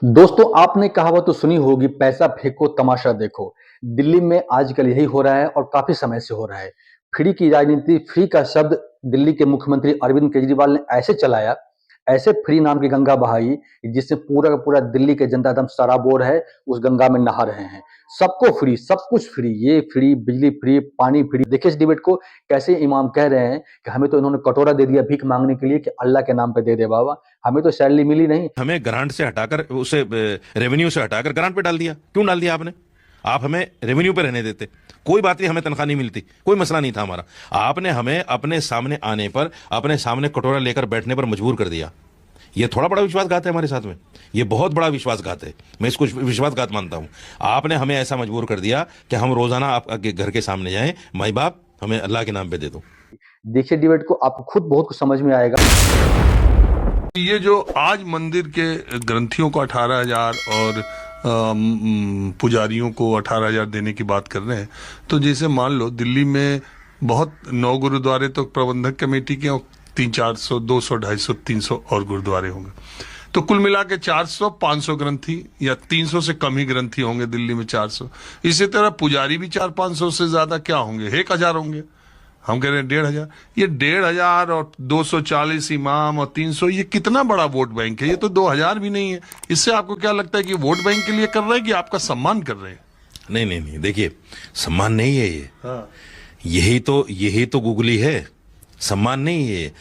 दोस्तों, आपने कहावत तो सुनी होगी, पैसा फेंको तमाशा देखो। दिल्ली में आजकल यही हो रहा है और काफी समय से हो रहा है। फ्री की राजनीति, फ्री का शब्द दिल्ली के मुख्यमंत्री अरविंद केजरीवाल ने ऐसे चलाया, ऐसे फ्री नाम की गंगा बहाई, जिससे पूरा का पूरा दिल्ली के जनता एकदम सराबोर है, उस गंगा में नहा रहे हैं। सबको फ्री, सब कुछ फ्री, ये फ्री, बिजली फ्री, पानी फ्री। देखिए इस डिबेट को, कैसे इमाम कह रहे हैं कि हमें तो इन्होंने कटोरा दे दिया भीख मांगने के लिए कि अल्लाह के नाम पे दे दे बाबा, हमें तो सैलरी मिली नहीं। हमें ग्रांट से हटाकर उसे रेवेन्यू से हटाकर ग्रांट पे डाल दिया। क्यों डाल दिया आपने? आप हमें रेवेन्यू पे रहने देते, कोई बात नहीं, हमें तनख्वाह नहीं मिलती, कोई मसला नहीं था हमारा। आपने हमें अपने सामने आने पर, अपने सामने कटोरा लेकर बैठने पर मजबूर कर दिया। ये थोड़ा बड़ा विश्वासघात है हमारे साथ में, ये बहुत बड़ा विश्वासघात है। मैं इसको विश्वासघात मानता हूं। आपने हमें ऐसा मजबूर कर दिया कि हम रोजाना आपके घर के सामने जाएं, माई बाप हमें अल्लाह के नाम पे दे दो। देखिए डिबेट को, आपको खुद बहुत कुछ समझ में आएगा। ये जो आज मंदिर के ग्रंथियों को 18,000 और पुजारियों को 18,000 देने की बात कर रहे हैं, तो जैसे मान लो दिल्ली में बहुत 9 गुरुद्वारे तो प्रबंधक कमेटी के, और 300-400, 200, 250, 300 और गुरुद्वारे होंगे, तो कुल मिला के 400-500 ग्रंथी या 300 से कम ही ग्रंथी होंगे दिल्ली में। 400, इसी तरह पुजारी भी 400-500 से ज्यादा क्या होंगे, 1,000 होंगे। हम कह रहे हैं 1,500। ये 1,500 और 240 इमाम और 300, ये कितना बड़ा वोट बैंक है? ये तो 2,000 भी नहीं है। इससे आपको क्या लगता है कि वोट बैंक के लिए कर रहे हैं कि आपका सम्मान कर रहे हैं? नहीं नहीं नहीं, देखिए सम्मान नहीं है ये। हाँ। यही तो गुगली है, सम्मान नहीं है।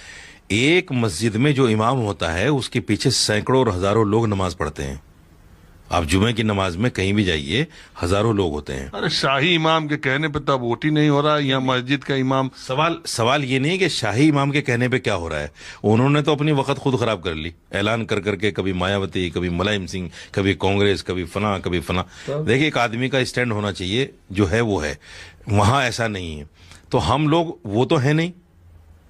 एक मस्जिद में जो इमाम होता है उसके पीछे सैकड़ों और हजारों लोग नमाज पढ़ते हैं। आप जुमे की नमाज में कहीं भी जाइए, हजारों लोग होते हैं। अरे शाही इमाम के कहने पे तब वोट ही नहीं हो रहा, या मस्जिद का इमाम। सवाल ये नहीं कि शाही इमाम के कहने पे क्या हो रहा है। उन्होंने तो अपनी वक्त खुद खराब कर ली, ऐलान कर करके, कभी मायावती, कभी मुलायम सिंह, कभी कांग्रेस, कभी फला, कभी फला। देखिए एक आदमी का स्टैंड होना चाहिए, जो है वो है। वहां ऐसा नहीं है। तो हम लोग वो तो है नहीं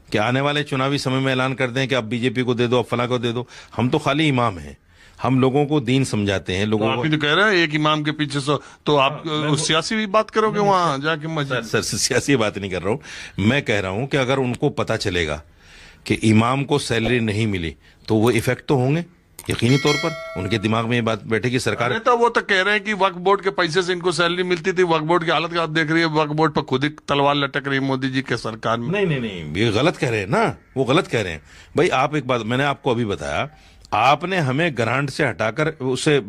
कि आने वाले चुनावी समय में ऐलान कर दें कि अब बीजेपी को दे दो, अब फला को दे दो। हम तो खाली इमाम हैं, हम लोगों को दीन समझाते हैं। लोगों को तो कह रहे हैं एक इमाम के पीछे तो आप सियासी भी बात करोगे वहां जाके मस्जिद? सर सियासी बात नहीं कर रहा हूं। मैं कह रहा हूं कि अगर उनको पता चलेगा कि इमाम को सैलरी नहीं मिली तो वो इफेक्ट तो होंगे, यकीनी तौर पर उनके दिमाग में ये बात बैठेगी। सरकार तो वो तो कह रहे हैं कि वक्फ बोर्ड के पैसे से इनको सैलरी मिलती थी। वक्फ बोर्ड की हालत का आप देख रही है, वक्फ बोर्ड पर खुद ही तलवार लटक रही है मोदी जी के सरकार में। नहीं, ये गलत कह रहे हैं ना, वो गलत कह रहे हैं भाई। आप एक बात मैंने आपको अभी बताया, आपने हमें ग्रांट से हटाकर, उसे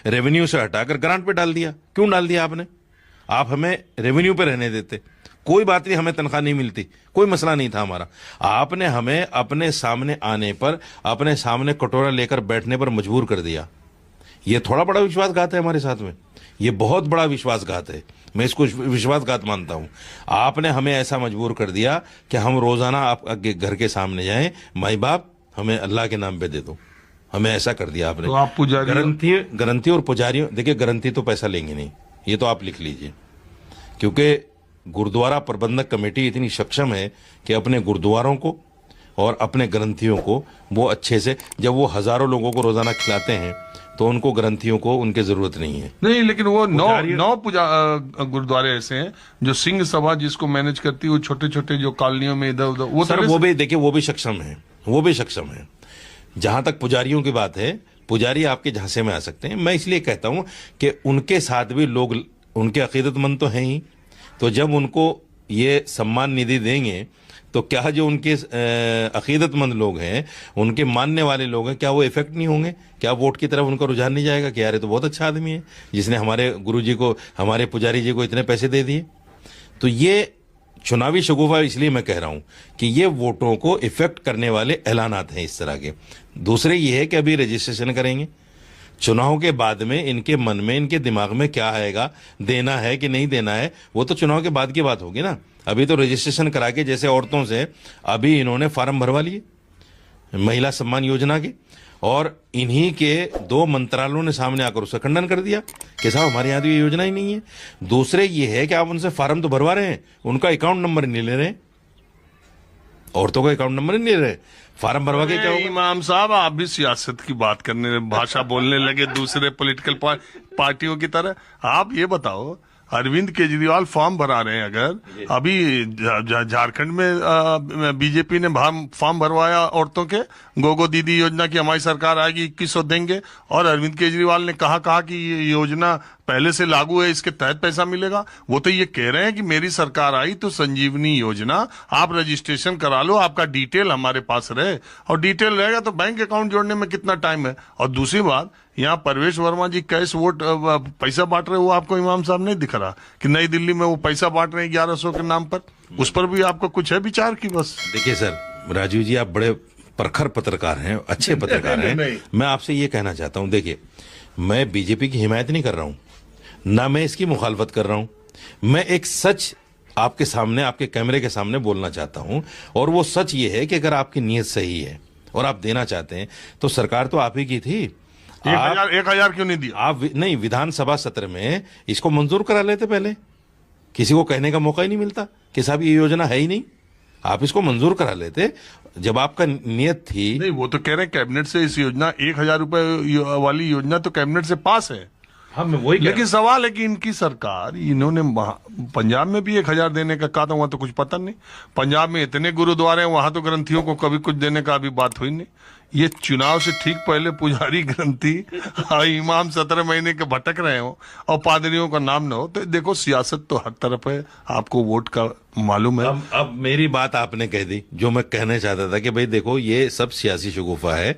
रेवेन्यू से हटाकर ग्रांट पे डाल दिया। क्यों डाल दिया आपने? आप हमें रेवेन्यू पे रहने देते, कोई बात नहीं, हमें तनख्वाह नहीं मिलती, कोई मसला नहीं था हमारा। आपने हमें अपने सामने आने पर, अपने सामने कटोरा लेकर बैठने पर मजबूर कर दिया। ये थोड़ा बड़ा विश्वासघात है हमारे साथ में, ये बहुत बड़ा विश्वासघात है। मैं इसको विश्वासघात मानता हूं। आपने हमें ऐसा मजबूर कर दिया कि हम रोजाना आपके घर के सामने जाएं, माई बाप हमें अल्लाह के नाम पे दे दो। हमें ऐसा कर दिया आपने। तो आप पुजारी, ग्रंथी और पुजारियों, देखिए ग्रंथी तो पैसा लेंगे नहीं, ये तो आप लिख लीजिए, क्योंकि गुरुद्वारा प्रबंधक कमेटी इतनी सक्षम है कि अपने गुरुद्वारों को और अपने ग्रंथियों को वो अच्छे से, जब वो हजारों लोगों को रोजाना खिलाते हैं तो उनको ग्रंथियों को उनकी जरूरत नहीं है। नहीं, लेकिन वो नौ गुरुद्वारे ऐसे हैं जो सिंह सभा जिसको मैनेज करती है, वो छोटे छोटे जो कॉलोनियों में इधर उधर, वो सर वो भी देखिए, वो भी सक्षम है, वो भी सक्षम है। जहां तक पुजारियों की बात है, पुजारी आपके झांसे में आ सकते हैं। मैं इसलिए कहता हूं कि उनके साथ भी लोग, उनके अकीदतमंद तो हैं ही, तो जब उनको ये सम्मान निधि देंगे तो क्या जो उनके अकीदतमंद लोग हैं, उनके मानने वाले लोग हैं, क्या वो इफेक्ट नहीं होंगे? क्या वोट की तरफ उनका रुझान नहीं जाएगा कि यार ये तो बहुत अच्छा आदमी है जिसने हमारे गुरुजी को, हमारे पुजारी जी को इतने पैसे दे दिए? तो ये चुनावी शगुफा, इसलिए मैं कह रहा हूं कि ये वोटों को इफेक्ट करने वाले ऐलानात हैं इस तरह के। दूसरे ये है कि अभी रजिस्ट्रेशन करेंगे, चुनाव के बाद में इनके मन में, इनके दिमाग में क्या आएगा, देना है कि नहीं देना है, वो तो चुनाव के बाद की बात होगी ना। अभी तो रजिस्ट्रेशन करा के, जैसे औरतों से अभी इन्होंने फार्म भरवा लिए महिला सम्मान योजना के, और इन्हीं के 2 मंत्रालयों ने सामने आकर उसका खंडन कर दिया कि साहब हमारे यहाँ तो ये योजना ही नहीं है। दूसरे ये है कि आप उनसे फार्म तो भरवा रहे हैं, उनका अकाउंट नंबर नहीं ले रहे, औरतों का अकाउंट नंबर नहीं ले रहे, फार्म भरवा के क्या होगा? इमाम साहब, आप भी सियासत की बात करने, भाषा बोलने लगे दूसरे पॉलिटिकल पार्टियों की तरह। आप ये बताओ, अरविंद केजरीवाल फॉर्म भरा रहे हैं। अगर अभी झारखंड में बीजेपी ने फॉर्म भरवाया औरतों के गोगो दीदी योजना की हमारी सरकार आएगी 2100 देंगे, और अरविंद केजरीवाल ने कहा कि ये योजना पहले से लागू है, इसके तहत पैसा मिलेगा। वो तो ये कह रहे हैं कि मेरी सरकार आई तो संजीवनी योजना, आप रजिस्ट्रेशन करा लो, आपका डिटेल हमारे पास रहे, और डिटेल रहेगा तो बैंक अकाउंट जोड़ने में कितना टाइम है। और दूसरी बात, यहाँ परवेश वर्मा जी कैश वोट पैसा बांट रहे, वो आपको इमाम साहब नहीं दिख रहा कि नई दिल्ली में वो पैसा बांट रहे हैं 1100 के नाम पर? उस पर भी आपका कुछ है विचार की? बस देखिए सर, राजीव जी आप बड़े प्रखर पत्रकार हैं, अच्छे पत्रकार हैं। मैं आपसे ये कहना चाहता हूं, देखिए मैं बीजेपी की हिमायत नहीं कर रहा हूं, ना मैं इसकी मुखालफत कर रहा हूं। मैं एक सच आपके सामने, आपके कैमरे के सामने बोलना चाहता हूं, और वो सच ये है कि अगर आपकी नीयत सही है और आप देना चाहते हैं तो सरकार तो आप ही की थी। 1000 क्यों नहीं दिया? आप नहीं, विधानसभा सत्र में इसको मंजूर करा लेते, पहले किसी को कहने का मौका ही नहीं मिलता कि साहब ये योजना है ही नहीं, आप इसको मंजूर करा लेते जब आपका नियत थी। नहीं, वो तो कह रहे हैं कैबिनेट से इस योजना 1000 रुपए वाली योजना तो कैबिनेट से पास है। हाँ, मैं वही लेकिन सवाल है कि इनकी सरकार, इन्होंने पंजाब में भी 1000 देने का कहा था, वहां तो कुछ पता नहीं। पंजाब में इतने गुरुद्वारे हैं, वहां तो ग्रंथियों को कभी कुछ देने का अभी बात हुई नहीं। ये चुनाव से ठीक पहले पुजारी ग्रंथी इमाम 17 महीने के भटक रहे हो और पादरियों का नाम न हो, तो देखो सियासत तो हर तरफ है, आपको वोट का मालूम है। अब मेरी बात आपने कह दी, जो मैं कहना चाहता था कि भाई देखो ये सब सियासी शगुफा है।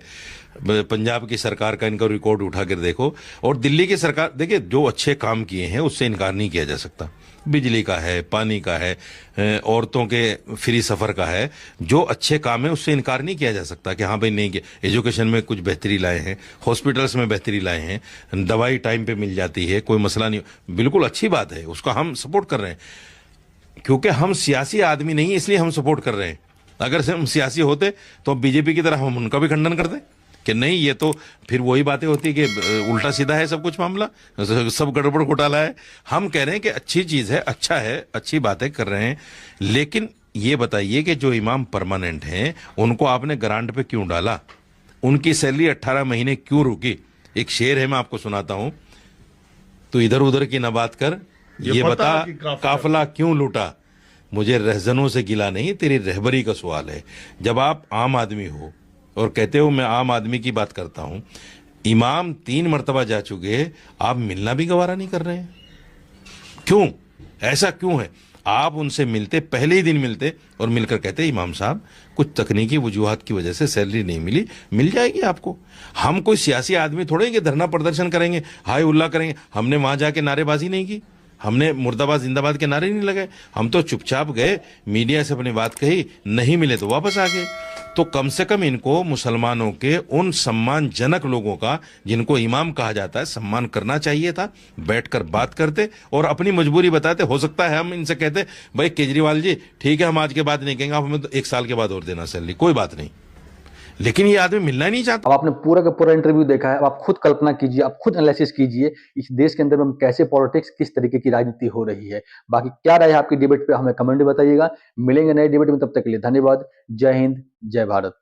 पंजाब की सरकार का इनका रिकॉर्ड उठा कर देखो, और दिल्ली की सरकार, देखिए जो अच्छे काम किए हैं उससे इनकार नहीं किया जा सकता। बिजली का है, पानी का है, औरतों के फ्री सफर का है, जो अच्छे काम है उससे इनकार नहीं किया जा सकता कि हाँ भाई नहीं, एजुकेशन में कुछ बेहतरी लाए हैं, हॉस्पिटल्स में बेहतरी लाए हैं, दवाई टाइम पे मिल जाती है, कोई मसला नहीं, बिल्कुल अच्छी बात है, उसका हम सपोर्ट कर रहे हैं। क्योंकि हम सियासी आदमी नहीं, इसलिए हम सपोर्ट कर रहे हैं। अगर हम सियासी होते तो बीजेपी की तरह हम उनका भी खंडन करते कि नहीं, ये तो फिर वही बातें होती कि उल्टा सीधा है सब कुछ मामला, सब गड़बड़ घोटाला है। हम कह रहे हैं कि अच्छी चीज है, अच्छा है, अच्छी बातें कर रहे हैं, लेकिन ये बताइए कि जो इमाम परमानेंट हैं उनको आपने ग्रांट पे क्यों डाला? उनकी सैलरी 18 महीने क्यों रुकी? एक शेर है, मैं आपको सुनाता हूं, तो इधर उधर की न बात कर, ये बता काफिला क्यों लूटा, मुझे रहजनों से गिला नहीं, तेरी रहबरी का सवाल है। जब आप आम आदमी हो और कहते हो मैं आम आदमी की बात करता हूं, इमाम 3 मर्तबा जा चुके, आप मिलना भी गवारा नहीं कर रहे हैं, क्यों? ऐसा क्यों है? आप उनसे मिलते, पहले ही दिन मिलते और मिलकर कहते इमाम साहब कुछ तकनीकी वजूहात की वजह से सैलरी नहीं मिली, मिल जाएगी आपको। हम कोई सियासी आदमी थोड़े कि धरना प्रदर्शन करेंगे, हाय उल्ला करेंगे। हमने वहां जाके नारेबाजी नहीं की, हमने मुर्दाबाद जिंदाबाद के नारे नहीं लगाए, हम तो चुपचाप गए, मीडिया से अपनी बात कही, नहीं मिले तो वापस आ गए। तो कम से कम इनको मुसलमानों के उन सम्मानजनक लोगों का, जिनको इमाम कहा जाता है, सम्मान करना चाहिए था। बैठकर बात करते और अपनी मजबूरी बताते। हो सकता है हम इनसे कहते भाई केजरीवाल जी ठीक है, हम आज के बाद नहीं कहेंगे, आप हमें तो 1 साल के बाद और देना सैलरी, कोई बात नहीं, लेकिन ये आदमी मिलना ही नहीं चाहता। अब आपने पूरा का पूरा इंटरव्यू देखा है, अब आप खुद कल्पना कीजिए, आप खुद एनालिसिस कीजिए इस देश के अंदर में कैसे पॉलिटिक्स, किस तरीके की राजनीति हो रही है। बाकी क्या राय है आपकी डिबेट पे हमें कमेंट में बताइएगा। मिलेंगे नए डिबेट में, तब तक के लिए धन्यवाद। जय हिंद, जय भारत।